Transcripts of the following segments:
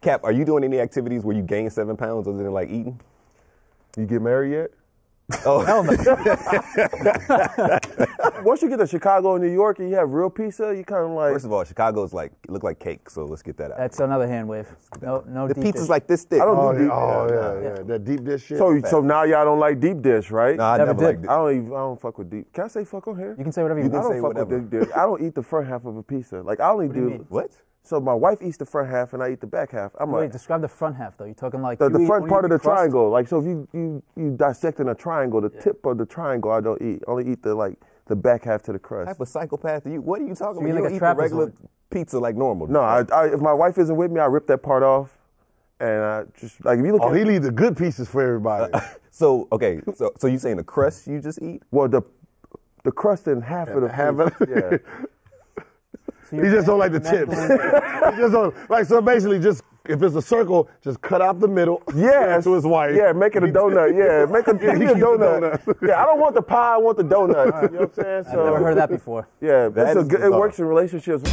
Cap, are you doing any activities where you gain 7 pounds other than like eating? You get married yet? Oh, Hell no. Once you get to Chicago and New York and you have real pizza, you kind of like. First of all, Chicago's like look like cake, so let's get that out. That's another hand wave. No The deep pizza's dish. like this thick. I don't Oh, do deep. yeah. That deep dish shit. So now y'all don't like deep dish, right? No, I Never never did. liked it. I don't fuck with deep. Can I say fuck on here? You can say whatever you You I want. can don't say fuck whatever. with deep dish. I don't eat the front half of a pizza. Like I only do you do. mean? What? So my wife eats the front half and I eat the back half. I'm Wait, like describe the front half though. You're talking like the you eat front only part of the crust? triangle. Like so, if you dissecting a triangle, the tip of the triangle I don't eat. I only eat the back half to the crust. Type of psychopath are you? What are you talking you about? mean You like don't a eat the regular trapezoid? pizza like normal. No, if my wife isn't with me, I rip that part off, and I just like if you look. Oh, at he leaves the good pieces for everybody. So okay, so you saying the crust you just eat? well the crust in half of the piece. Yeah. So He you're just don't like the tips. He just don't like. So basically, just if it's a circle, just cut out the middle. Yeah, to his wife. Yeah, make it a donut. Yeah, give me a keeps the donut. Yeah, I don't want the pie. I want the donut. You know what I'm saying? I've never heard that before. Yeah, That is it bizarre. works in relationships.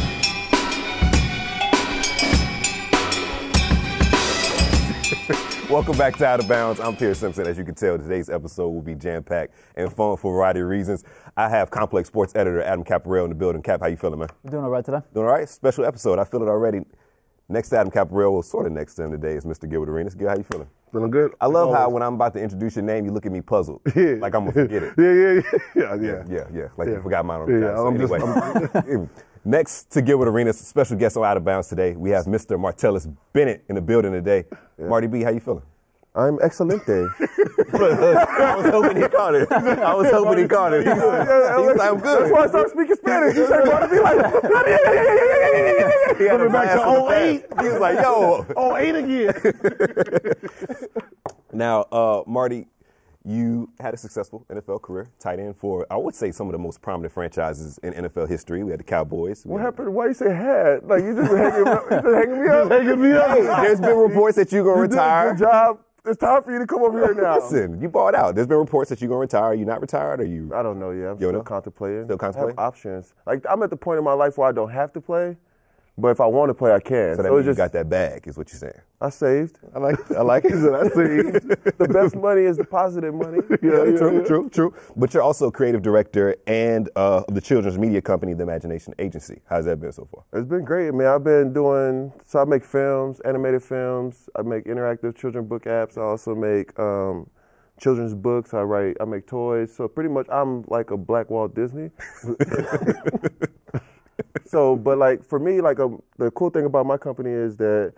Welcome back to Out of Bounds. I'm Pierce Simpson. As you can tell, today's episode will be jam-packed and fun for a variety of reasons. I have Complex Sports editor Adam Caparel in the building. Cap, how you feeling, man? You doing all right today? Doing all right? Special episode. I feel it already. Next to Adam Caparel, well, sort of next to him today, is Mr. Gilbert Arenas. Gil, how you feeling? Feeling good. I love how when I'm about to introduce your name, you look at me puzzled. Yeah. Like I'm going to forget it. Yeah. Like you forgot mine on Yeah, the time. So anyway, next to Gilbert Arenas, special guest on Out of Bounds today, we have Mr. Martellus Bennett in the building today. Marty B, how you feeling? I'm excelente. I was hoping he caught it. He's like, I'm good. That's why I started speaking Spanish. You said, "Marty, be like, He had a back blast to in the 08. past. He was like, yo. 08 again. Now, Marty, you had a successful NFL career, tight end for, I would say, some of the most prominent franchises in NFL history. We had the Cowboys. what happened? Why you say had? Like, you just hanging me up. Hanging me up. There's been reports that you're going to You did a retire. good job. It's time for you to come over here now. Listen, you bought out. There's been reports that you're going to retire. Are you not retired? Or you? I don't know yet. I'm You don't still know? contemplating. Still contemplating? I have options. Like, I'm at the point in my life where I don't have to play, but if I want to play, I can. So that it's means you just, got that bag, is what you're saying. I saved. I like it. I saved. The best money is the positive money. True. But you're also creative director and of the children's media company, The Imagination Agency. How's that been so far? It's been great, man. I've been doing, so I make films, animated films. I make interactive children's book apps. I also make children's books. I make toys. So pretty much I'm like a Black Walt Disney. So, but like for me, like the cool thing about my company is that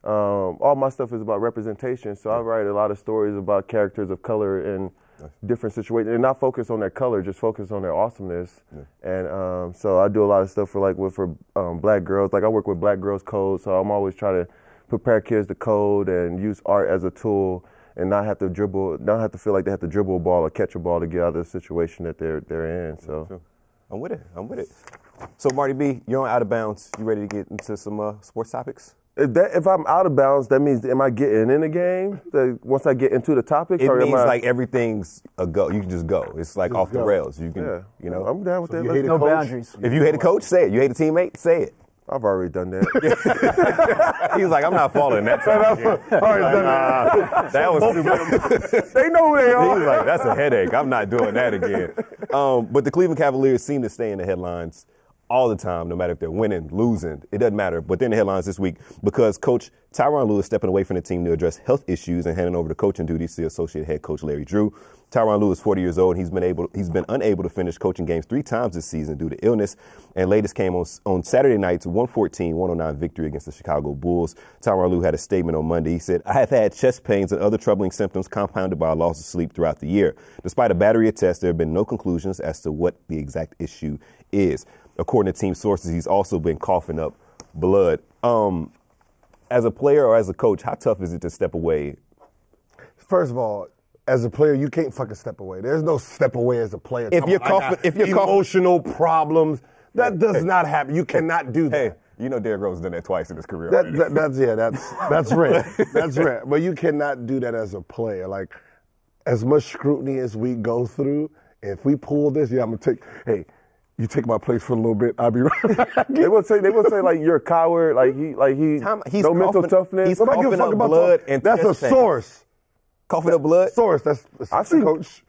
all my stuff is about representation. So I write a lot of stories about characters of color in different situations, and not focus on their color, just focus on their awesomeness. And so I do a lot of stuff for black girls. Like I work with Black Girls Code, so I'm always trying to prepare kids to code and use art as a tool, and not have to feel like they have to dribble a ball or catch a ball to get out of the situation that they're in. So I'm with it. So, Marty B, you're on Out of Bounds. You ready to get into some sports topics? if I'm out of bounds, that means am I getting in the game? Once I get into the topics, It or means am I, like everything's a go. You can just go. It's like off the rails. You can, yeah, you know. I'm down with that. you hate No a coach? boundaries. If you hate a coach, say it. You hate a teammate, say it. I've already done that. He's like, I'm not following that. That was too much. They know who they are. He's like, that's a headache. I'm not doing that again. But the Cleveland Cavaliers seem to stay in the headlines all the time, no matter if they're winning, losing. It doesn't matter. But they're in the headlines this week because Coach Ty Lue is stepping away from the team to address health issues and handing over the coaching duties to associate head coach Larry Drew. Ty Lue is 40 years old. He's been unable to finish coaching games 3 times this season due to illness. And latest came on Saturday night's 114-109 victory against the Chicago Bulls. Ty Lue had a statement on Monday. He said, "I have had chest pains and other troubling symptoms compounded by a loss of sleep throughout the year. Despite a battery of tests, there have been no conclusions as to what the exact issue is." According to team sources, he's also been coughing up blood. As a player or as a coach, how tough is it to step away? First of all, as a player, you can't fucking step away. There's no step away as a player. If you're Talking about, coughing- emotional problems, that does not happen. You cannot do that. Hey, you know Derrick Rose has done that twice in his career. That's rare. That's rare. But you cannot do that as a player. Like, as much scrutiny as we go through, if we pull this, I'm gonna take. Hey, you take my place for a little bit, I'll be right back. They would say like you're a coward, He's no mental toughness. He's But I give a coughing fuck up about blood that. and That's a chest pains. source. Coughing up blood. Source. That's I see- coach.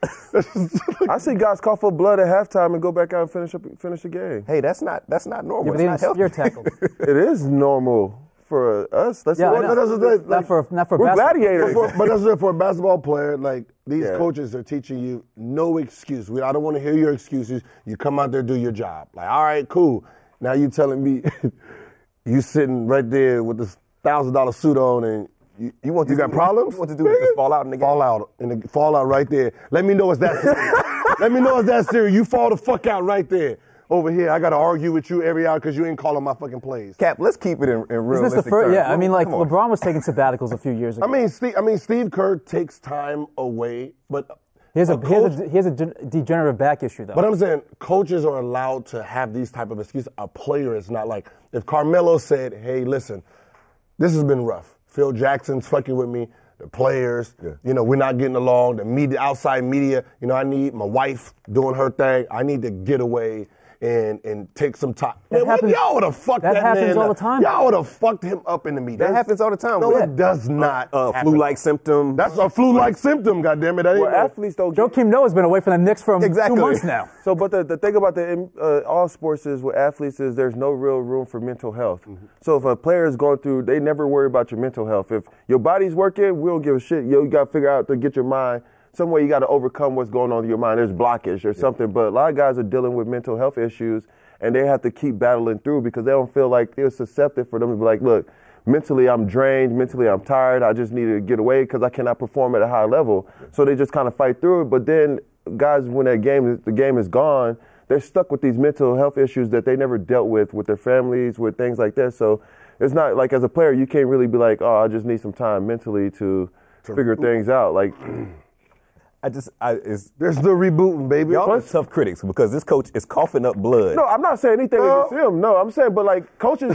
I see guys cough up blood at halftime and go back out and finish the game. Hey, that's not normal. Yeah, but It's they not didn't spear healthy. tackle. It is normal for us. That's Yeah, what I know. Not for we're basketball. gladiators. But that's it for a basketball player. Like these Yeah. coaches are teaching you no excuse. I don't want to hear your excuses. You come out there, do your job. Like, all right, cool. Now you telling me you sitting right there with this $1,000 suit on and you got problems? You want to do just fall out in the game? Fall out right there. Let me know it's that serious. Let me know it's that serious. You fall the fuck out right there. Over here, I got to argue with you every hour because you ain't calling my fucking plays. Cap, let's keep it in Isn't realistic this the first? terms. Yeah, I mean, like Come on. LeBron was taking sabbaticals a few years ago. I mean, Steve Kerr takes time away, but he has a coach- degenerative back issue though. But I'm saying coaches are allowed to have these type of excuses. A player is not. Like if Carmelo said, "Hey, listen, this has been rough. Phil Jackson's fucking with me. The players, we're not getting along. The media, outside media, I need my wife doing her thing. I need to get away and take some time." Man, y'all would have fucked that man up. That happens all the time. Y'all would have fucked him up in the media. That happens all the time. No, Yeah. it does not. happen. Flu-like symptom. That's a flu-like symptom. Goddammit. That ain't Well, no- athletes don't. Joakim Noah's been away from the Knicks for 2 Exactly. months now. So, but the thing about all sports is with athletes is there's no real room for mental health. So if a player is going through, they never worry about your mental health. If your body's working, we don't give a shit. You got to figure out to get your mind. Some way you got to overcome what's going on in your mind. There's blockage or something. But a lot of guys are dealing with mental health issues, and they have to keep battling through because they don't feel like it's susceptible for them to be like, look, mentally I'm drained, mentally I'm tired. I just need to get away because I cannot perform at a high level. So they just kind of fight through it. But then guys, when the game is gone, they're stuck with these mental health issues that they never dealt with their families, with things like that. So it's not like as a player, you can't really be like, oh, I just need some time mentally to figure things out. Like, There's the rebooting, baby. Y'all are tough critics because this coach is coughing up blood. no, I'm not saying anything against him. No, I'm saying, but like coaches,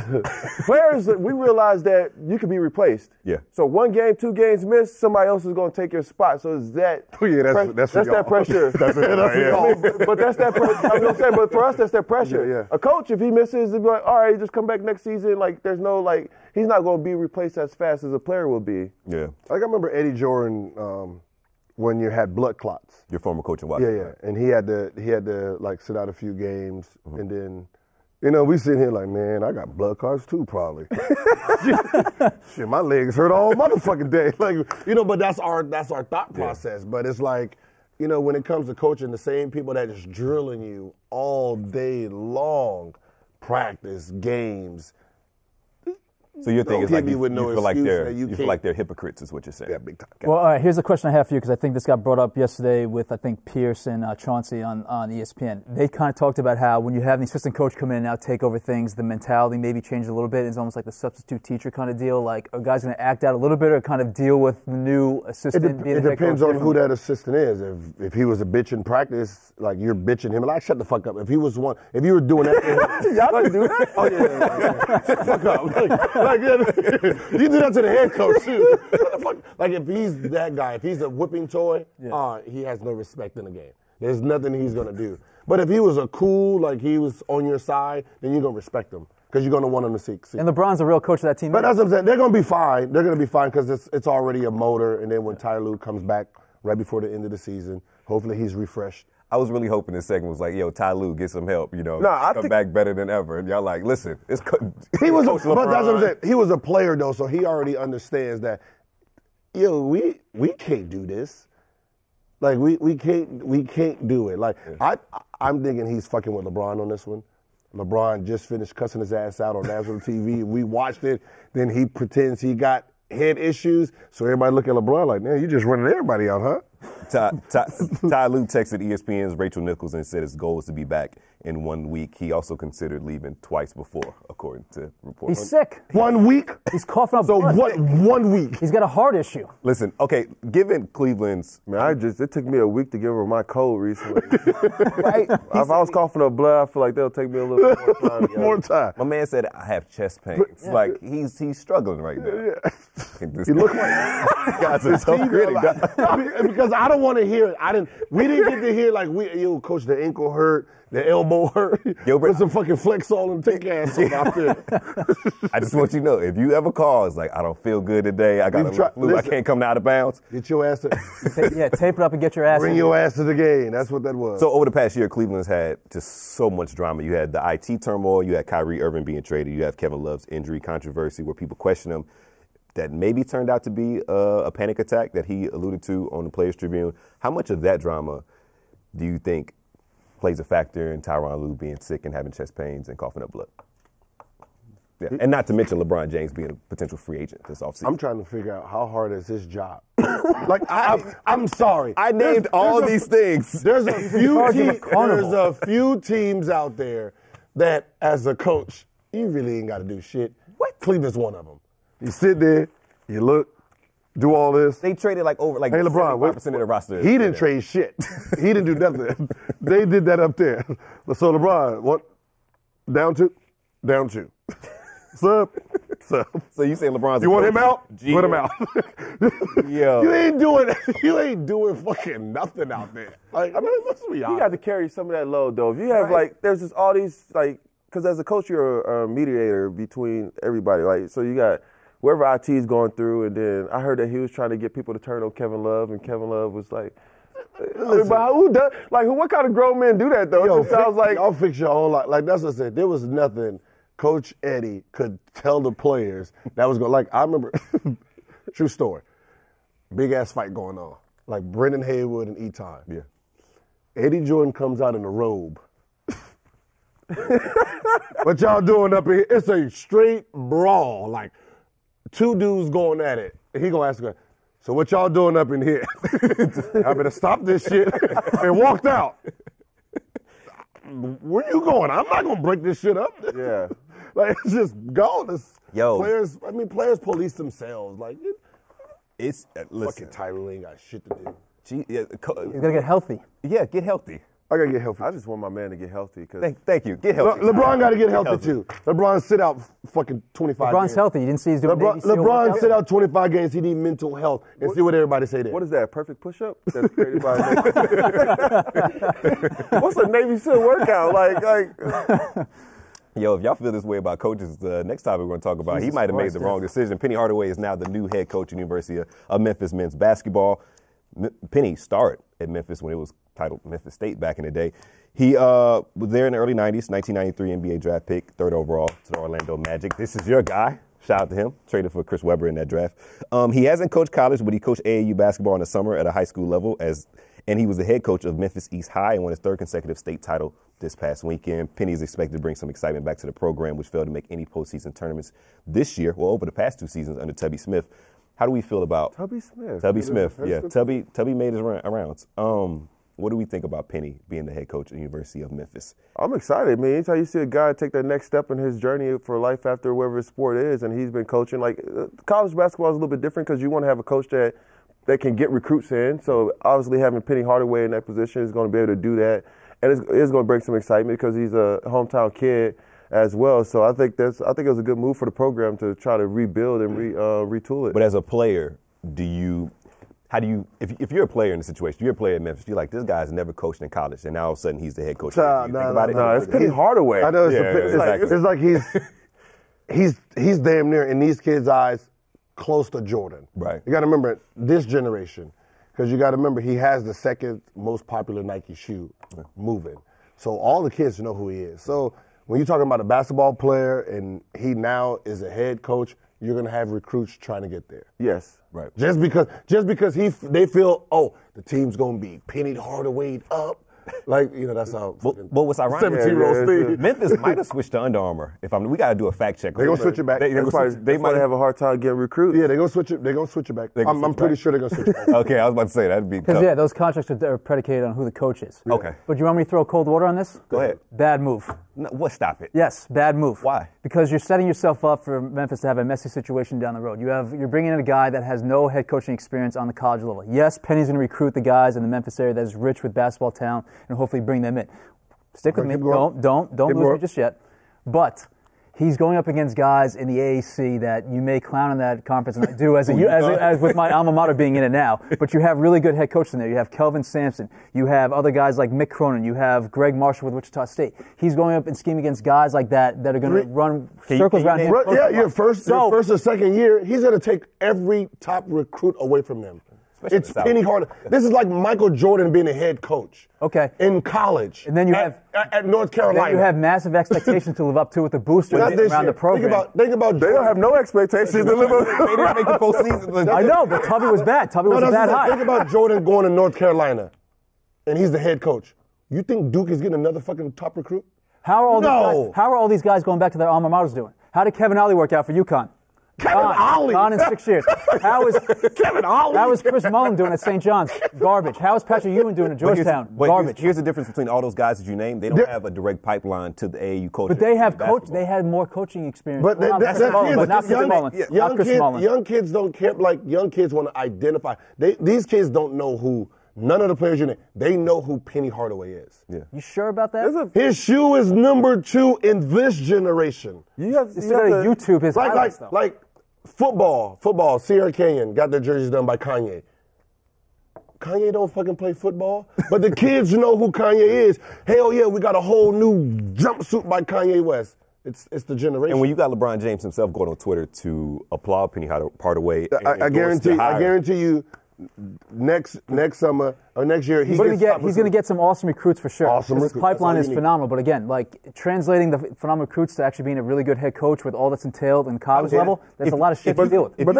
players, we realize that you can be replaced. Yeah. So 1 game, 2 games missed, somebody else is going to take your spot. So it's that. Oh, yeah, that's that pressure. But that's that pressure. I'm gonna say, but for us, that's that pressure. Yeah. A coach, if he misses, he'll be like, all right, just come back next season. Like, there's no like, he's not going to be replaced as fast as a player will be. Yeah. Like I remember Eddie Jordan when you had blood clots. Your former coach in Yeah, Washington. yeah. And he had to like sit out a few games, and then, we sitting here like, man, I got blood clots too, probably. Shit, my legs hurt all motherfucking day. Like, but that's our thought process. But it's like, when it comes to coaching, the same people that is drilling you all day long, practice, games. So your thing Don't is hit like me you with no feel like excuse they're that you feel can't- like they're hypocrites is what you're saying. Yeah, big time. Well, all right, here's a question I have for you because I think this got brought up yesterday with, I think, Pierce and Chauncey on ESPN. They kind of talked about how when you have the assistant coach come in and now take over things, the mentality maybe changed a little bit. It's almost like the substitute teacher kind of deal. Like, are guys going to act out a little bit or kind of deal with the new assistant being It the head depends coach on who differently? that assistant is. If he was a bitch in practice, like you're bitching him, like shut the fuck up. If you were doing that, Y'all can do that. oh yeah, shut the fuck up. You do that to the head coach too. Shut the fuck. Like if he's that guy, if he's a whipping toy, he has no respect in the game. There's nothing he's gonna do. But if he was a cool, like he was on your side, then you're gonna respect him because you're gonna want him to succeed. And LeBron's a real coach of that team. But that's what I'm saying. They're gonna be fine. They're gonna be fine because it's already a motor. And then when Ty Lue comes back right before the end of the season, hopefully he's refreshed. I was really hoping this segment was like, yo, Ty Lue, get some help, I come think- back better than ever. And y'all like, listen, it's He was, Coach but that's what I'm LeBron. saying. He was a player though, so he already understands that. Yo, we can't do this. Like we can't do it. Like I'm thinking he's fucking with LeBron on this one. LeBron just finished cussing his ass out on national TV. We watched it. Then he pretends he got head issues, so everybody look at LeBron like, man, you just running everybody out, huh? Ty Lue texted ESPN's Rachel Nichols and said his goal was to be back in 1 week. He also considered leaving twice before, according to reports. He's sick. 1 week. He's coughing up So blood. what? 1 week. He's got a heart issue. Listen, okay, given Cleveland's Man, it took me a week to give her my cold recently. right, If I was coughing up blood, I feel like they'll take me a little bit more time. More time. my man said I have chest pains. Like he's struggling right now. He looked like God's a tough critic. because I don't want to hear it. We didn't get to hear like yo, coach, the ankle hurt. the elbow hurt. Gilbert- Put some fucking flex on and take your ass out there. I just want you to know, if you ever call, it's like, I don't feel good today. I got a flu. I can't come out of bounds. Get your ass to Tape it up and get your ass. bring your ass to the game. That's what that was. So over the past year, Cleveland's had just so much drama. You had the IT turmoil. You had Kyrie Irving being traded. You have Kevin Love's injury controversy where people question him. That maybe turned out to be a panic attack that he alluded to on the Players Tribune. How much of that drama do you think plays a factor in Tyronn Lue being sick and having chest pains and coughing up blood? Yeah. And not to mention LeBron James being a potential free agent this offseason. I'm trying to figure out how hard is his job. Like, I'm sorry. I named all these things. There's a few teams out there that, as a coach, you really ain't got to do shit. What? Cleveland's one of them. You sit there, you look, do all this. They traded hey, LeBron, 75% of the roster. He didn't trade shit. He didn't do nothing. They did that up there. So LeBron, what? Down two. Sub. So you saying LeBron's You want him out? Gee. Put him out. Yo. You ain't doing fucking nothing out there. Like, I mean, let's be honest. You got to carry some of that load, though. If you have, there's just all these, because as a coach, you're a mediator between everybody. Like, so you got wherever IT is going through, and then I heard that he was trying to get people to turn on Kevin Love, and Kevin Love was like, but who does, what kind of grown men do that, though? Yo, it sounds like y'all fix your own life. Like, that's what I said. There was nothing Coach Eddie could tell the players that was going, I remember, true story, big ass fight going on, like Brendan Haywood and Eton. Yeah. Eddie Jordan comes out in a robe. What y'all doing up here? It's a straight brawl, like two dudes going at it. And he gonna ask her, so what y'all doing up in here? I better stop this shit, and walked out. Where you going? I'm not gonna break this shit up. Yeah. It's just gone. Yo. Players police themselves. Like, It's fucking Tyrell ain't got shit to do. He's gotta get healthy. Yeah, get healthy. I gotta get healthy. I just want my man to get healthy. Thank you. Get healthy. LeBron got to get healthy too. LeBron sit out fucking 25 LeBron's games. healthy. You didn't see he's doing LeBron sit out 25 games. He need mental health. And see what everybody say there. What is that, a perfect push-up? That's created by What's a Navy SEAL workout? Yo, if y'all feel this way about coaches, next time we're going to talk about, he might have made the wrong decision. Penny Hardaway is now the new head coach at the University of Memphis men's basketball. Penny started at Memphis when it was titled Memphis State back in the day. He was there in the early 90s, 1993 NBA draft pick, 3rd overall to the Orlando Magic. This is your guy. Shout out to him. Traded for Chris Webber in that draft. He hasn't coached college, but he coached AAU basketball in the summer at a high school level, and he was the head coach of Memphis East High and won his 3rd consecutive state title this past weekend. Penny is expected to bring some excitement back to the program, which failed to make any postseason tournaments this year, over the past 2 seasons under Tubby Smith. How do we feel about Tubby Smith? Tubby Smith, yeah. Tubby made his rounds. What do we think about Penny being the head coach at the University of Memphis? I'm excited, man. Anytime you see a guy take that next step in his journey for life after whatever his sport is, and he's been coaching, college basketball is a little bit different because you want to have a coach that can get recruits in. So obviously having Penny Hardaway in that position is going to be able to do that. And it's going to bring some excitement because he's a hometown kid as well. So I think it was a good move for the program to try to rebuild and retool it. But as a player, if you're a player in the situation, you're a player in Memphis, you're like, this guy's never coached in college, and now all of a sudden he's the head coach. It's Penny Hardaway. I know it's like he's damn near in these kids' eyes close to Jordan. Right. You got to remember this generation, because you got to remember he has the 2nd most popular Nike shoe moving. So all the kids know who he is. So when you're talking about a basketball player and he now is a head coach, you're going to have recruits trying to get there. Yes. Right. Just because they feel, the team's going to be Penny Hardaway up. That's how. But what's ironic, 17-year-old Steve. Memphis might have switched to Under Armour. We got to do a fact check. They're going to switch it back. They might have a hard time getting recruits. Yeah, they're going to switch it. They're going to switch it back. I'm pretty sure they're going to switch it back. Okay, I was about to say that'd be tough. Because those contracts are predicated on who the coach is. Okay. But you want me to throw cold water on this? Go ahead. Bad move. No, stop it. Yes, bad move. Why? Because you're setting yourself up for Memphis to have a messy situation down the road. You're bringing in a guy that has no head coaching experience on the college level. Yes, Penny's going to recruit the guys in the Memphis area that is rich with basketball talent and hopefully bring them in. Stick with me. Don't lose me just yet. But He's going up against guys in the AAC that you may clown in that conference, and I do as with my alma mater being in it now. But you have really good head coaches in there. You have Kelvin Sampson. You have other guys like Mick Cronin. You have Greg Marshall with Wichita State. He's going up and scheming against guys like that are going to run circles around him. Yeah, your first or second year, he's going to take every top recruit away from them. It's Penny Hardaway. This is like Michael Jordan being a head coach. Okay. In college. And then you have at North Carolina. Then you have massive expectations to live up to with the booster around the program. Think about they don't have no expectations to live up. They didn't make the postseason. I know, but Tubby was bad. Tubby was a bad high. Think about Jordan going to North Carolina, and he's the head coach. You think Duke is getting another fucking top recruit? How are all these guys going back to their alma maters doing? How did Kevin Ollie work out for UConn? Gone in 6 years. How is Kevin Ollie? How is Chris Mullen doing at St. John's? Garbage. How is Patrick Ewing doing at Georgetown? Garbage. Here's the difference between all those guys that you named. They don't have a direct pipeline to the AAU coach. But they have They had more coaching experience. But not Chris Mullen. Young kids don't care. Like young kids want to identify. These kids don't know who. None of the players you name. They know who Penny Hardaway is. Yeah. You sure about that? His shoe is number 2 in this generation. You have to YouTube his highlights, though. Like football. Sierra Canyon got their jerseys done by Kanye. Kanye don't fucking play football, but the kids know who Kanye is. Hell yeah, we got a whole new jumpsuit by Kanye West. It's the generation. And when you got LeBron James himself going on Twitter to applaud Penny Hardaway, I guarantee you. Next summer or next year, he's going to get some awesome recruits for sure. His pipeline is phenomenal, but again, like translating the phenomenal recruits to actually being a really good head coach with all that's entailed in college level, there's a lot of shit to deal with. But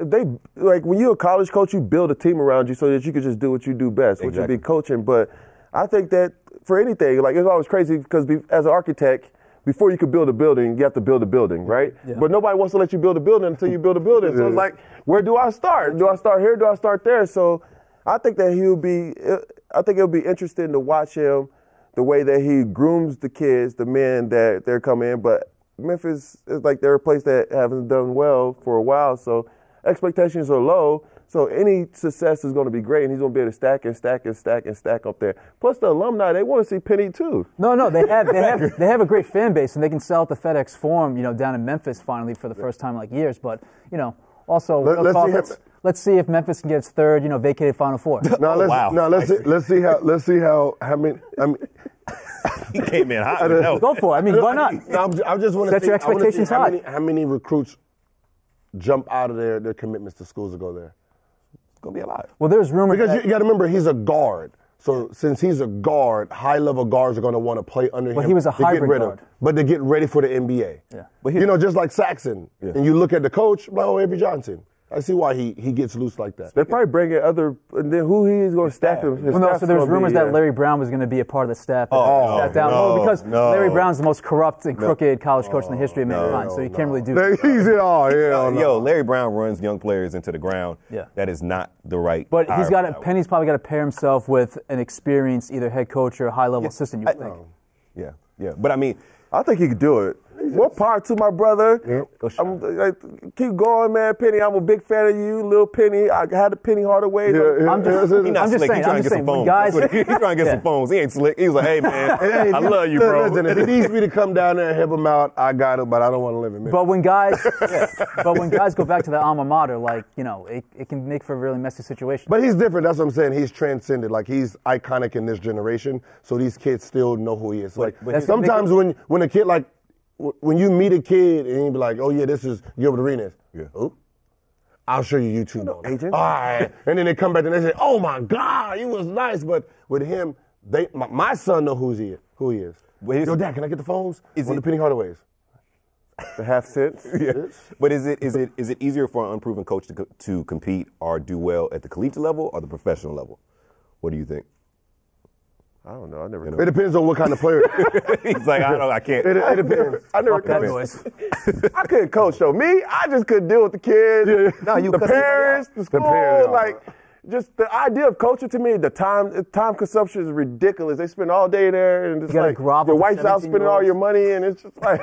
they like when you're a college coach, you build a team around you so that you can just do what you do best, which would be coaching. But I think that for anything, like it's always crazy because as an architect, before you could build a building, you have to build a building, right? Yeah. But nobody wants to let you build a building until you build a building. So it's like, where do I start? Do I start here? Do I start there? So I think that it'll be interesting to watch him, the way that he grooms the kids, the men that they're coming in. But Memphis is like they're a place that haven't done well for a while. So expectations are low. So any success is going to be great, and he's going to be able to stack up there. Plus the alumni, they want to see Penny too. No, they have a great fan base, and they can sell at the FedEx Forum, down in Memphis finally for the first time in like years. But also let's see if Memphis can get its third, vacated Final Four. Let's see how many. He came in hot. Go for it. I mean, why not? I just want to set your expectations high. How many recruits jump out of their commitments to schools to go there? Going to be a lot. Well, there's rumors because you got to remember he's a guard. So since he's a guard, high-level guards are going to want to play under him. But he was a hybrid guard. But to get ready for the NBA. Yeah. But just like Saxon. Yeah. And you look at the coach, Avery Johnson. I see why he gets loose like that. They probably bring in other, and then who he is going to staff him. So there was rumors that Larry Brown was going to be a part of the staff. Because Larry Brown's the most corrupt and crooked college coach in the history of mankind, so you can't really do that. He's it all. Yo, Larry Brown runs young players into the ground. Yeah. That is not the right. But Penny's probably got to pair himself with an experienced either head coach or a high-level assistant, you would think. Yeah. But I mean, I think he could do it. More power to my brother. Yep. Keep going, man. Penny, I'm a big fan of you, little Penny. I had the Penny Hardaway. I'm just saying. He's trying to get some phones. He's trying to get some phones. He ain't slick. He's like, hey, man, I love you, bro. Listen, if he needs me to come down there and help him out, I got him, but I don't want to live in Memphis. But when guys go back to their alma mater, it can make for a really messy situation. But he's different. That's what I'm saying. He's transcended. Like, he's iconic in this generation, so these kids still know who he is. Like, sometimes when a kid, like, when you meet a kid and you be like, oh, yeah, this is Gilbert Arenas. Yeah. Oh, I'll show you YouTube on it. Agent. All right. And then they come back and they say, oh, my God, he was nice. But with him, my son know who he is. Yo, Dad, can I get the phones? The Penny Hardaways. The half cents. Yeah. But is it easier for an unproven coach to compete or do well at the collegiate level or the professional level? What do you think? I don't know. I never. It depends on what kind of player. He's like, I don't know. I can't. It depends. I never coached. I couldn't coach though. Me, I just couldn't deal with the kids, the parents, the school. Just the idea of coaching to me, the time consumption is ridiculous. They spend all day there, and it's like your wife's out spending all your money, and it's just like.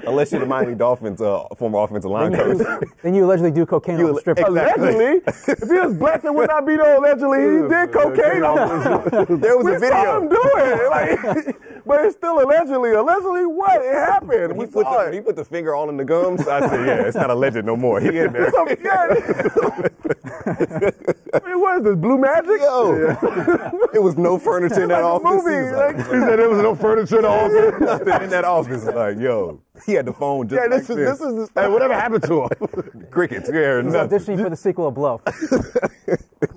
Unless you're the Miami Dolphins former offensive line coach. Then you allegedly do cocaine on the strip. Allegedly? If he was black, there would not be no allegedly. He did cocaine on the There was a video. Saw him do it. But it's still allegedly. Allegedly what? It happened. We saw it. He put the finger all in the gums. I said, yeah, it's not alleged no more. He in there. I mean, what is this, Blue Magic? Yo, it was no furniture in that office. Movie, He said there was no furniture in the office. Nothing in that office. Like, yo, he had the phone just this is Hey, whatever happened to him? crickets. Yeah, nothing. Auditioning for the sequel of Blow.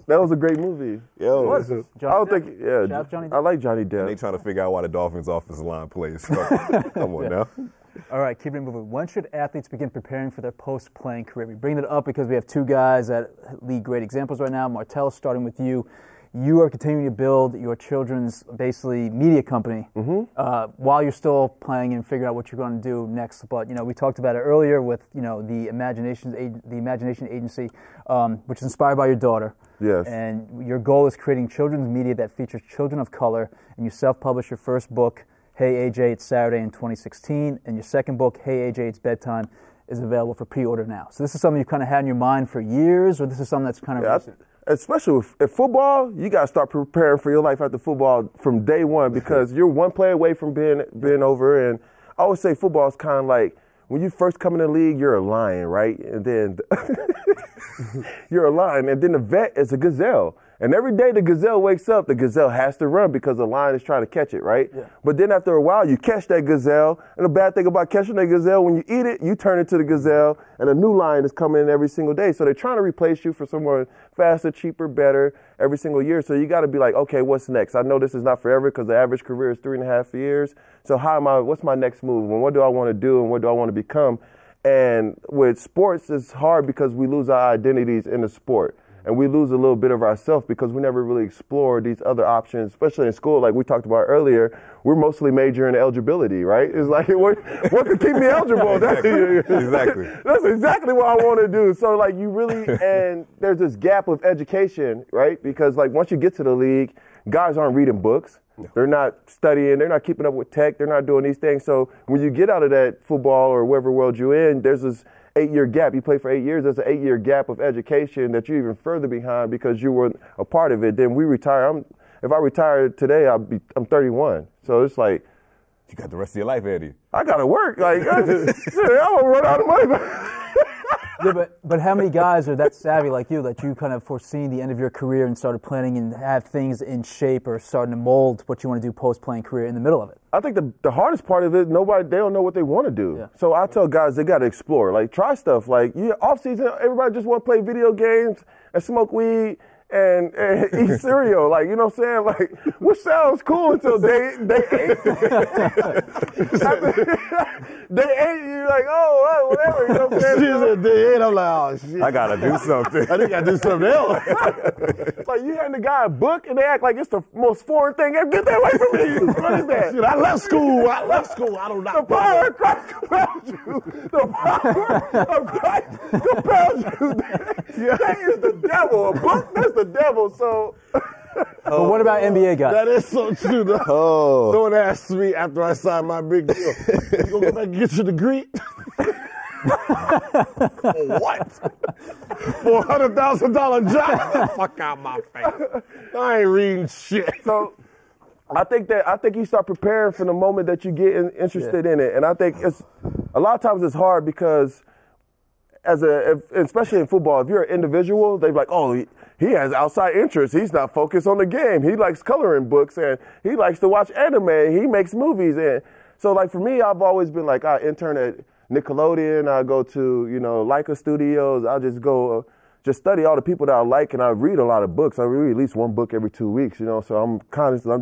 That was a great movie. Yo, I don't think. Yeah, Shout out Johnny Depp. I like Johnny Depp. they trying to figure out why the Dolphins' offensive line plays. Come on now. All right, keep it moving. When should athletes begin preparing for their post-playing career? We bring that up because we have two guys that lead great examples right now. Martellus, starting with you. You are continuing to build your children's, basically, media company while you're still playing and figuring out what you're going to do next. But, we talked about it earlier with, the Imagination Agency, which is inspired by your daughter. Yes. And your goal is creating children's media that features children of color. And you self-published your first book, Hey AJ, It's Saturday, in 2016. And your second book, Hey AJ, It's Bedtime, is available for pre-order now. So this is something you've kind of had in your mind for years, or this is something that's kind of recent? Especially with football, you got to start preparing for your life after football from day one because you're one play away from being over. And I always say football is kind of like when you first come in the league, you're a lion, right? And then you're a lion, and then the vet is a gazelle. And every day the gazelle wakes up, the gazelle has to run because the lion is trying to catch it, right? Yeah. But then after a while, you catch that gazelle. And the bad thing about catching that gazelle, when you eat it, you turn into the gazelle, and a new lion is coming in every single day. So they're trying to replace you for someone faster, cheaper, better every single year. So you got to be like, okay, what's next? I know this is not forever because the average career is 3.5 years. So what's my next move? And what do I want to do, and what do I want to become? And with sports, it's hard because we lose our identities in the sport. And we lose a little bit of ourselves because we never really explore these other options, especially in school, like we talked about earlier. We're mostly majoring in eligibility, right? It's like, what could keep me eligible? Exactly. That's exactly what I want to do. So, like, and there's this gap of education, right? Because, like, once you get to the league, guys aren't reading books. They're not studying. They're not keeping up with tech. They're not doing these things. So when you get out of that football or whatever world you're in, there's this 8-year gap. You play for 8 years. There's an 8-year gap of education that you're even further behind because you weren't a part of it. Then we retire. If I retire today, I'm 31. So it's like, you got the rest of your life ahead of you. I gotta work. Like, I'm gonna run out of money. Yeah, but how many guys are that savvy like you that you kind of foreseen the end of your career and started planning and have things in shape or starting to mold what you want to do post-playing career in the middle of it? I think the hardest part of it, they don't know what they want to do. Yeah. So I tell guys they got to explore, like try stuff. Like off season, everybody just want to play video games and smoke weed and eat cereal. Like, you know what I'm saying? Like, which sounds cool until day 8. Day 8, you're like, oh, whatever. You know what I'm saying? Day 8, I'm like, oh, shit. I got to do something. I think I do something else. Like, you hand the guy a book, and they act like it's the most foreign thing ever. Get that away from me. What is that? Shit, I left school. I don't know. The power of Christ compels you. The power of Christ compels you. That is the devil. A book, that's the devil. So. But what about NBA guys? That is so true, though. Oh. Someone asked me after I signed my big deal, you gonna go back and get your degree? What? For a $100,000 job? Fuck out my face. I ain't reading shit. So I think you start preparing for the moment that you get interested in it. And I think a lot of times it's hard because especially in football, if you're an individual, they're like, oh, he has outside interests. He's not focused on the game. He likes coloring books and he likes to watch anime. He makes movies. And so, like, for me, I've always been like, I intern at Nickelodeon. I go to, Leica Studios. I just go just study all the people that I like, and I read a lot of books. I read at least one book every 2 weeks, so I'm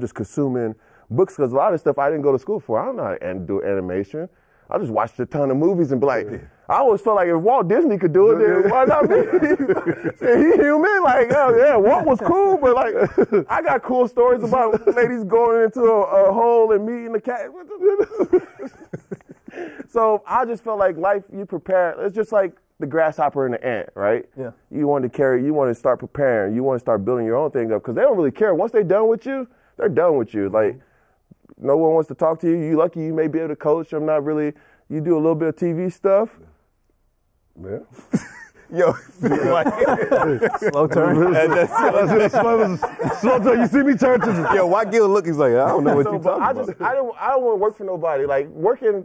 just consuming books because a lot of stuff I didn't go to school for. I don't know how to do animation. I just watched a ton of movies and be like, I always felt like if Walt Disney could do it, then why not me? He human, like, oh, yeah, Walt was cool, but like, I got cool stories about ladies going into a hole and meeting a cat. So I just felt like life, you prepare. It's just like the grasshopper and the ant, right? Yeah. You want to start preparing. You want to start building your own thing up because they don't really care. Once they're done with you, they're done with you. Like, no one wants to talk to you. You're lucky you may be able to coach. I'm not really. You do a little bit of TV stuff. Yeah. Yo, like, Slow turn. Slow turn. You see me turn to the... yo, why Gil look? He's like, I don't know what you talking about. I don't want to work for nobody. Like working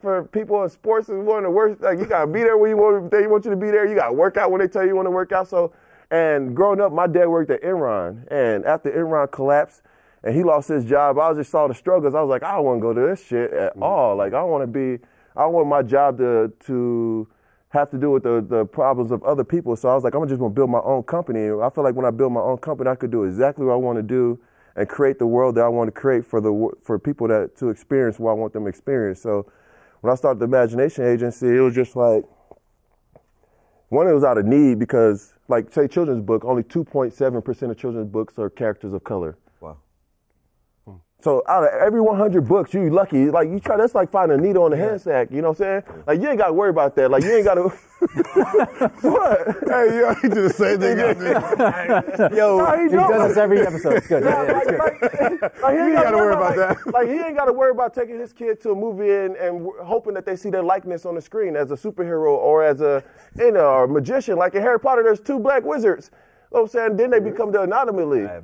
for people in sports is one of the worst. Like you gotta be there when they want you to be there. You gotta work out when they tell you want to work out. So, and growing up, my dad worked at Enron, and after Enron collapsed and he lost his job, I just saw the struggles. I was like, I don't want to go to this shit at all. Like I want my job to have to do with the problems of other people. So I was like, I'm just going to build my own company. I feel like when I build my own company, I could do exactly what I want to do and create the world that I want to create for people to experience what I want them to experience. So when I started the Imagination Agency, it was just like, one, it was out of need because, like, say children's book, only 2.7% of children's books are characters of color. So out of every 100 books, you lucky. Like that's like finding a needle in a hand sack. You know what I'm saying? Like you ain't got to worry about that. Like you ain't got to. What? Hey, yo, he do the same thing. Yo, he does this every episode. It's good. Like, he ain't got to worry about that. Like he ain't got to worry about taking his kid to a movie and hoping that they see their likeness on the screen as a superhero or as a magician. Like in Harry Potter, there's 2 black wizards. You know what I'm saying? Then they become the anomaly. Yeah,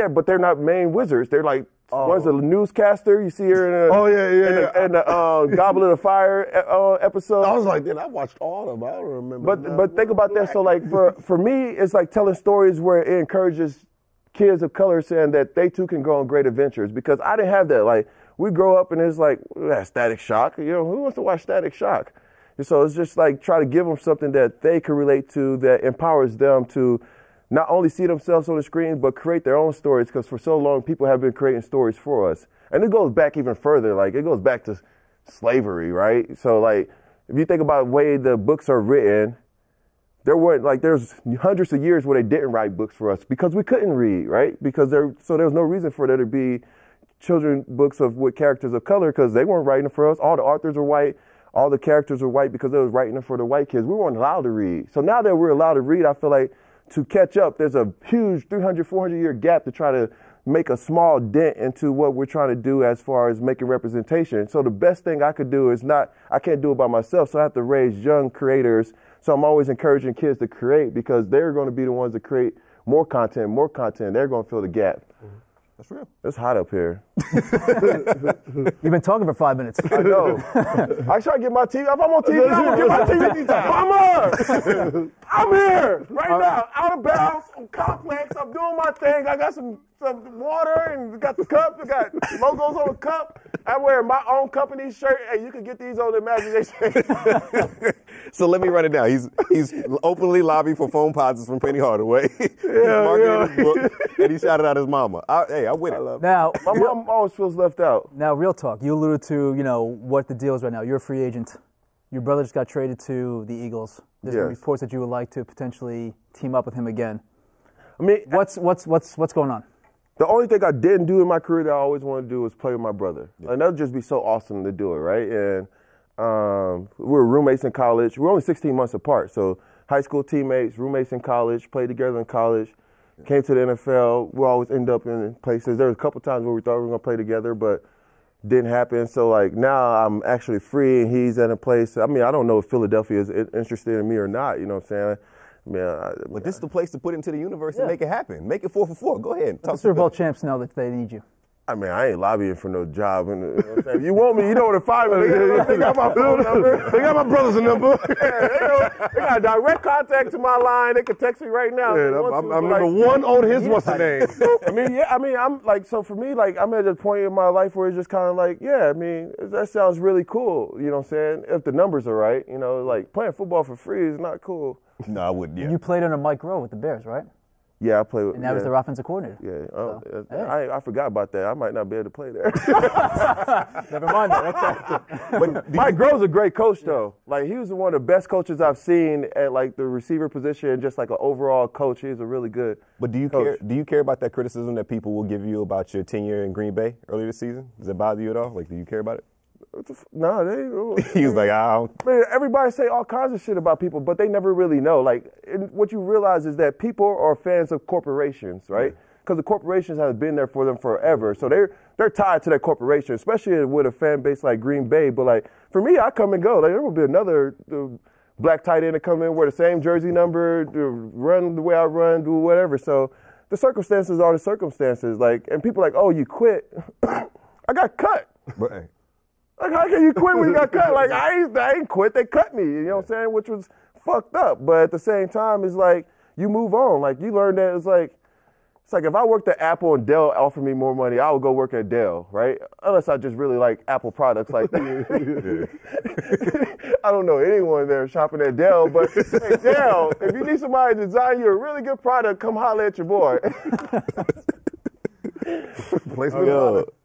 but they're not main wizards. They're like one's a newscaster. You see her in the Goblet of Fire episode. I was like, I watched all of them. I don't remember. But think about that. So like for me, it's like telling stories where it encourages kids of color saying that they too can go on great adventures. Because I didn't have that. Like we grow up and it's like Static Shock. You know, who wants to watch Static Shock? And so it's just like try to give them something that they can relate to that empowers them to not only see themselves on the screen, but create their own stories. Because for so long, people have been creating stories for us. And it goes back even further. Like it goes back to slavery, right? So like if you think about the way the books are written, there's hundreds of years where they didn't write books for us because we couldn't read, right? Because there was no reason for there to be children's books with characters of color because they weren't writing for us. All the authors were white. All the characters were white because they was writing them for the white kids. We weren't allowed to read. So now that we're allowed to read, I feel like to catch up, there's a huge 300, 400 year gap to try to make a small dent into what we're trying to do as far as making representation. So the best thing I could do is I can't do it by myself. So I have to raise young creators. So I'm always encouraging kids to create because they're going to be the ones that create more content. They're going to fill the gap. That's real. It's hot up here. You've been talking for 5 minutes. I know. I try to get my TV. If I'm on TV, I'm going to get my TV time. I'm here right now, out of bounds, on complex. I'm doing my thing. I got some water and got the cup. I got logos on the cup. I wear my own company shirt. Hey, you can get these on the Imagination. So let me run it down. He's openly lobbying for phone posits from Penny Hardaway. He's marketing his book, and he shouted out his mama. I win it. Now, my mom always feels left out. Now, real talk. You alluded to, what the deal is right now. You're a free agent. Your brother just got traded to the Eagles. There's been reports that you would like to potentially team up with him again. I mean, what's going on? The only thing I didn't do in my career that I always wanted to do was play with my brother. And that would just be so awesome to do it, right? And we were roommates in college. We were only 16 months apart. So high school teammates, roommates in college, played together in college, came to the NFL. We always end up in places. There was a couple times where we thought we were going to play together, but didn't happen. So, like, now I'm actually free and he's at a place. I mean, I don't know if Philadelphia is interested in me or not. You know what I'm saying? But this is the place to put it into the universe and make it happen. Make it 4 for 4. Go ahead. The Super Bowl champs know that they need you. I mean, I ain't lobbying for no job. If you want me, you know where to find me. They got my phone number. They got my brother's number. They got direct contact to my line. They can text me right now. I'm number one on his what's the name. I'm like, so for me, like, I'm at a point in my life where it's just kind of like, that sounds really cool. You know what I'm saying? If the numbers are right, like playing football for free is not cool. No, I wouldn't. Yeah. You played under Mike Rowe with the Bears, right? Yeah, I played with. And that was their offensive coordinator. Yeah, I forgot about that. I might not be able to play there. Never mind that. Okay. But Mike Grove's a great coach, though. Like, he was one of the best coaches I've seen at, like, the receiver position and just like an overall coach. He's a really good. But do you care? Do you care about that criticism that people will give you about your tenure in Green Bay earlier this season? Does it bother you at all? Like, do you care about it? No, they. He was like, I don't. Man, everybody say all kinds of shit about people, but they never really know. Like, what you realize is that people are fans of corporations, right? Because the corporations have been there for them forever, so they're tied to that corporation, especially with a fan base like Green Bay. But like for me, I come and go. Like there will be another black tight end to come in, wear the same jersey number, run the way I run, do whatever. So the circumstances are the circumstances. Like, and people are like, oh, you quit. I got cut. Right. Like, how can you quit when you got cut? Like, I ain't quit. They cut me. You know what I'm saying? Which was fucked up. But at the same time, it's like you move on. Like, you learn that it's like if I worked at Apple and Dell offered me more money, I would go work at Dell, right? Unless I just really like Apple products. Like, I don't know anyone there shopping at Dell, but hey, Dell, if you need somebody to design you a really good product, come holler at your boy.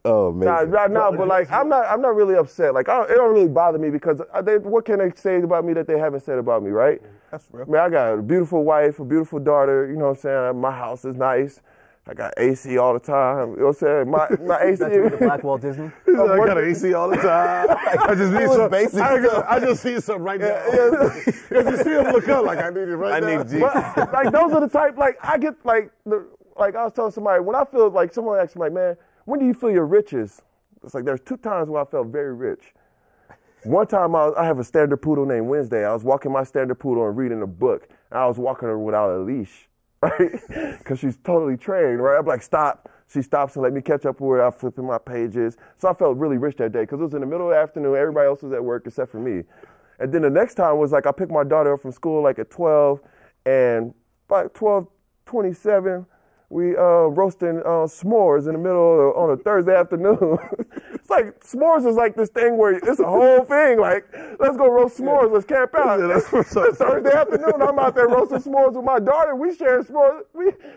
Oh man. No, but like I'm not really upset. Like it don't really bother me because what can they say about me that they haven't said about me, right? That's real. Man, I got a beautiful wife, a beautiful daughter. You know what I'm saying? My house is nice. I got AC all the time. You know what I'm saying? My AC. That's the Black Walt Disney. I got an AC all the time. I just need some basic. I just need some right now. If you see him look up, like I need it right now. I need G. But, like those are the type. Like I get like I was telling somebody when I feel like someone asked me like, man, when do you feel your riches? It's like there's 2 times where I felt very rich. One time I have a standard poodle named Wednesday. I was walking my standard poodle and reading a book. And I was walking her without a leash, right? Because she's totally trained, right? I'm like, stop. She stops and let me catch up with her. I'm flipping my pages. So I felt really rich that day because it was in the middle of the afternoon. Everybody else was at work except for me. And then the next time was like I picked my daughter up from school like at 12, and by 12:27, we roasting s'mores in the middle on a Thursday afternoon. It's like s'mores is like this thing where it's a whole thing. Like, let's go roast s'mores. Let's camp out. It's Thursday afternoon. I'm out there roasting s'mores with my daughter. We sharing s'mores.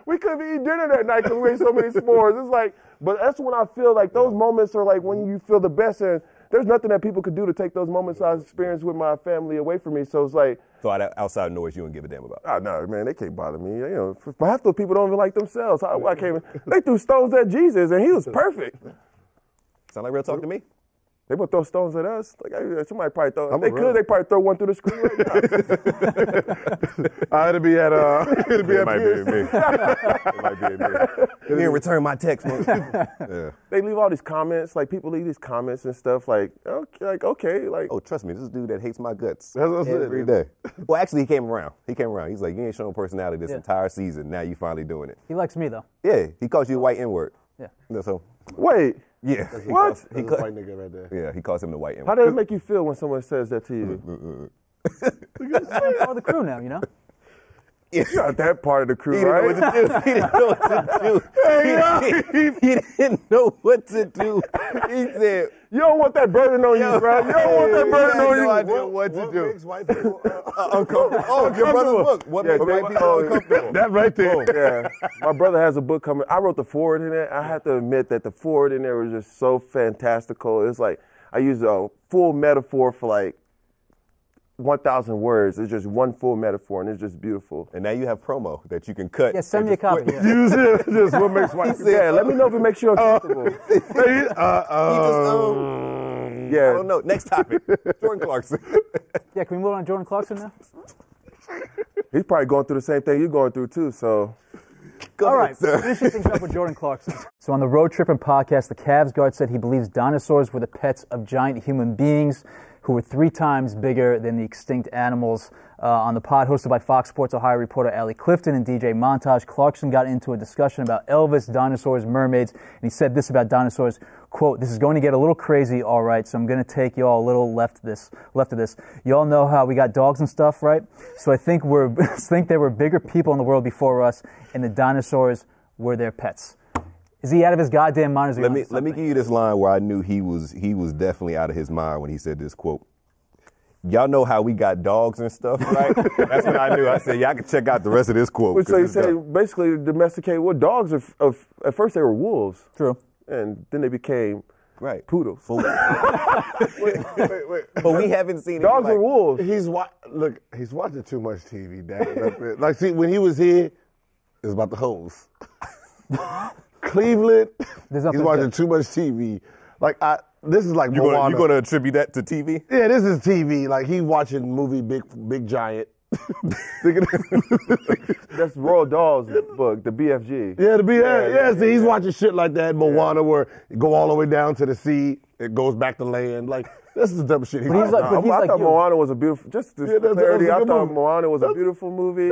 We couldn't eat dinner that night because we ate so many s'mores. It's like, but that's when I feel like those moments are like when you feel the best. And there's nothing that people could do to take those moments I experienced with my family away from me. So it's like. So outside noise you don't give a damn about. Oh, no, man, they can't bother me. You know, half those people don't even like themselves. I came, they threw stones at Jesus, and he was perfect. Sound like real talk to me? They would throw stones at us. Like somebody probably throw. They could. They probably throw one through the screen right now. It'd be at It might be me. It might be me. You didn't return my text, man. Yeah. They leave all these comments. Like people leave these comments and stuff. Like okay. Oh, trust me, this dude that hates my guts That's every day. Well, actually, he came around. He's like, you ain't showing personality this entire season. Now you finally doing it. He likes me though. Yeah, he calls you a white N-word. Yeah. So. Wait. Yeah. What? That's a white nigga right there. Yeah, he calls him the white N-word. How does it make you feel when someone says that to you? I'm part of the crew now, you know? You're not that part of the crew, He didn't right? know what to do. He didn't know what to do. He said, You don't want that burden on you, bro. You don't want that burden on you. no idea what to do. Makes white people Uncomfortable. Oh, your brother's book. What makes white people uncomfortable? That right there. Yeah, my brother has a book coming. I wrote the foreword in it. I have to admit that the foreword in there was just so fantastical. It's like I used a full metaphor for like 1,000 words. It's just one full metaphor, and it's just beautiful. And now you have promo that you can cut. Yeah, send me a copy. Yeah. Use it. Just what makes white people. Yeah, let me know if it makes you uncomfortable. I Yeah, don't know. Next topic. Jordan Clarkson. Yeah, can we move on to Jordan Clarkson now? he's probably going through the same thing you're going through too. So, All right, finishing things up with Jordan Clarkson. So on the Road Trippin' podcast, the Cavs guard said he believes dinosaurs were the pets of giant human beings who were 3 times bigger than the extinct animals. On the pod hosted by Fox Sports Ohio reporter Allie Clifton and DJ Montage, Clarkson got into a discussion about Elvis, dinosaurs, mermaids, and he said this about dinosaurs, quote, "This is going to get a little crazy, all right, so I'm going to take y'all a little left of this. Y'all know how we got dogs and stuff, right? So I think there were bigger people in the world before us, and the dinosaurs were their pets." Is he out of his goddamn mind? Let me give you this line where I knew he was definitely out of his mind when he said this quote. Y'all know how we got dogs and stuff, right? That's when I knew. I said, y'all can check out the rest of this quote. so you say basically domesticate. Well, dogs at first they were wolves. True. And then they became poodles. But we haven't seen Dogs any, are wolves. He's watching too much TV, Dad. Like, see, when he was here, it was about the hoes. Cleveland, he's watching too much TV. Like, this is like Moana. You going to attribute that to TV? Yeah, this is TV. Like, he watching movie Big Giant. That's Roald Dahl's book, the BFG. Yeah, he's watching shit like that, Moana, where it go all the way down to the sea, it goes back to land. Like, This is the dumb shit. But he's like, but he's I like thought you. Moana was a beautiful. Just to that's clarity, a I good thought movie. Moana was a beautiful movie,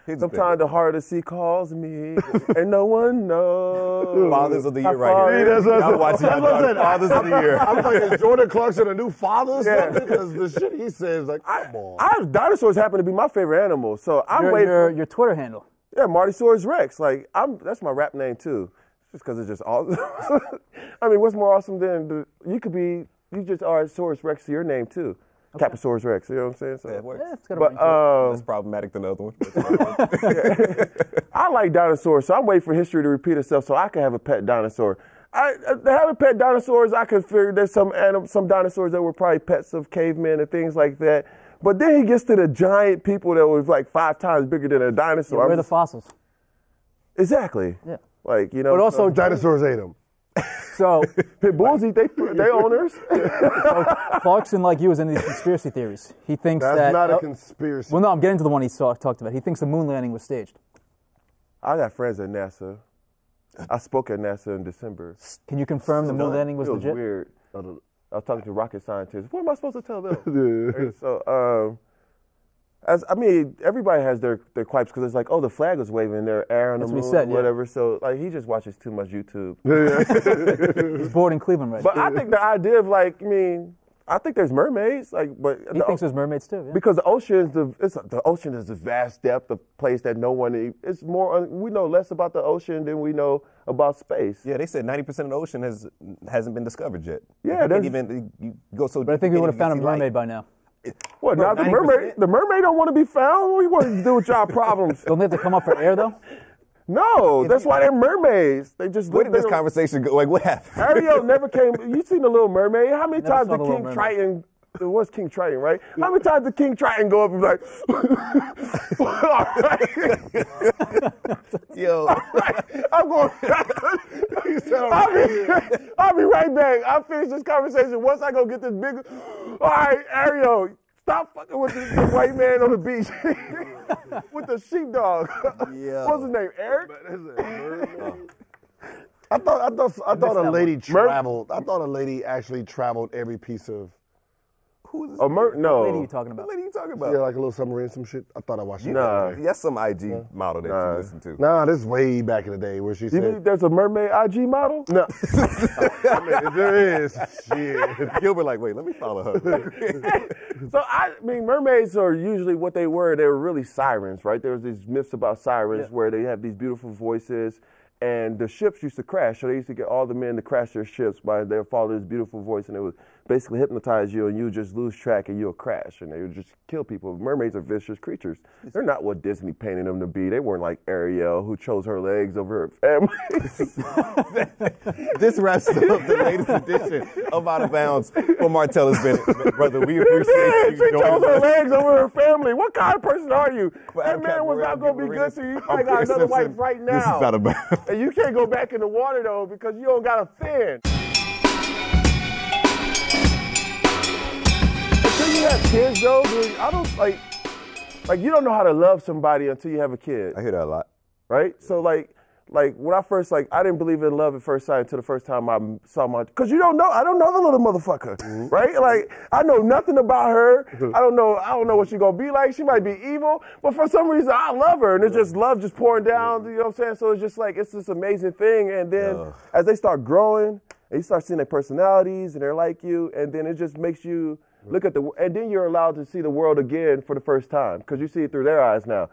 and sometimes the heart of the sea calls me, and no one knows. Fathers of the how Year right far here. it is. Y'all watching Fathers of the Year. I'm like, is Jordan Clarkson a new father or Yeah. something? Because the shit he says, like, come on. Dinosaurs happen to be my favorite animal, so I'm waiting. Your Twitter handle. Yeah, Martellus Rex. Like that's my rap name too. Just because it's just awesome. I mean, what's more awesome than you just are Saurus Rex to your name too. Okay. Caposaurus Rex. You know what I'm saying? So, That works. Yeah, it's got a but ring to it. Less problematic than the other one. I like dinosaurs, so I'm waiting for history to repeat itself so I can have a pet dinosaur. Having pet dinosaurs, I can figure there's some dinosaurs that were probably pets of cavemen and things like that. But then he gets to the giant people that was like 5 times bigger than a dinosaur. Where are the fossils? Exactly. Yeah. Like, you know. But also, Dinosaurs ate him. so pit bulls eat they owners. Clarkson, like you, is into these conspiracy theories. He thinks That's that. not a conspiracy. Well, no, I'm getting to the one he talked about. He thinks the moon landing was staged. I got friends at NASA. I spoke at NASA in December. Can you confirm the moon landing was It was legit? weird. I was talking to rocket scientists. What am I supposed to tell them? Yeah. Right, so, everybody has their quipes because it's like, oh, the flag was waving, they're air on the That's moon, what he said, yeah. whatever. So, like, he just watches too much YouTube. He's bored in Cleveland right now. But I think the idea of like, I think there's mermaids, but He thinks there's mermaids too. Yeah. because the ocean is this vast depth of place that no one. It's more. We know less about the ocean than we know about space. Yeah, they said 90% of the ocean hasn't been discovered yet. Yeah, you can't even you go so. But I think we would have found a mermaid by by now. What? Bro, Now the 90%? mermaid don't want to be found. What do you want to do with y'all problems? Don't they have to come up for air though? No, that's why they're mermaids. They just Where live did this in- conversation go? Like, what happened? Ariel never came. You seen the Little Mermaid? How many Never times saw did The Little King Mermaid. Triton? It was King Triton, right? How many times did King Triton go up and be like, all right, Yo, I'm going. I'll be right back. I'll finish this conversation once I go get this big. All right, Ariel, stop fucking with this white man on the beach with the sheepdog. Yeah. What's his name? Eric? I thought a lady one. traveled. I thought a lady actually traveled every piece of. who's No. What lady are you talking about? What are you talking about? Yeah, like a little submarine, some shit. I thought I watched it. Nah. That's some IG model that you listen to. Nah, this is way back in the day where she You said. think there's a mermaid IG model? No. I mean, if there is. Shit. Gilbert, like, wait, let me follow her. So mermaids are usually what they were. They were really sirens, right? There was these myths about sirens where they have these beautiful voices, and the ships used to crash. So they used to get all the men to crash their ships by their father's beautiful voice, and it would basically hypnotize you, and you would just lose track, and you'll crash, and they would just kill people. Mermaids are vicious creatures. They're not what Disney painted them to be. They weren't like Ariel, who chose her legs over her family. This wraps up the latest edition of Out of Bounds for Martellus Bennett. Brother, we appreciate you She chose joining her us. legs over her family. What kind of person are you? That Adam man was Cabrera, not going to be Gilbert good to you. You Arenas. probably got I'm another Pierce wife right now. This is Out of Bounds. And you can't go back in the water, though, because you don't got a fin. Until you have kids, though, dude, I don't, like you don't know how to love somebody until you have a kid, I hear that a lot. right? So, like when I first, I didn't believe in love at first sight until the first time I saw because I don't know the little motherfucker, right? Like, I know nothing about her. I don't know what she's gonna be like. She might be evil, but for some reason I love her, and it's just love just pouring down, you know what I'm saying? So it's just like, it's this amazing thing, and then as they start growing, and you start seeing their personalities, and they're like you, and then it just makes you look at and then you're allowed to see the world again for the first time, because you see it through their eyes now.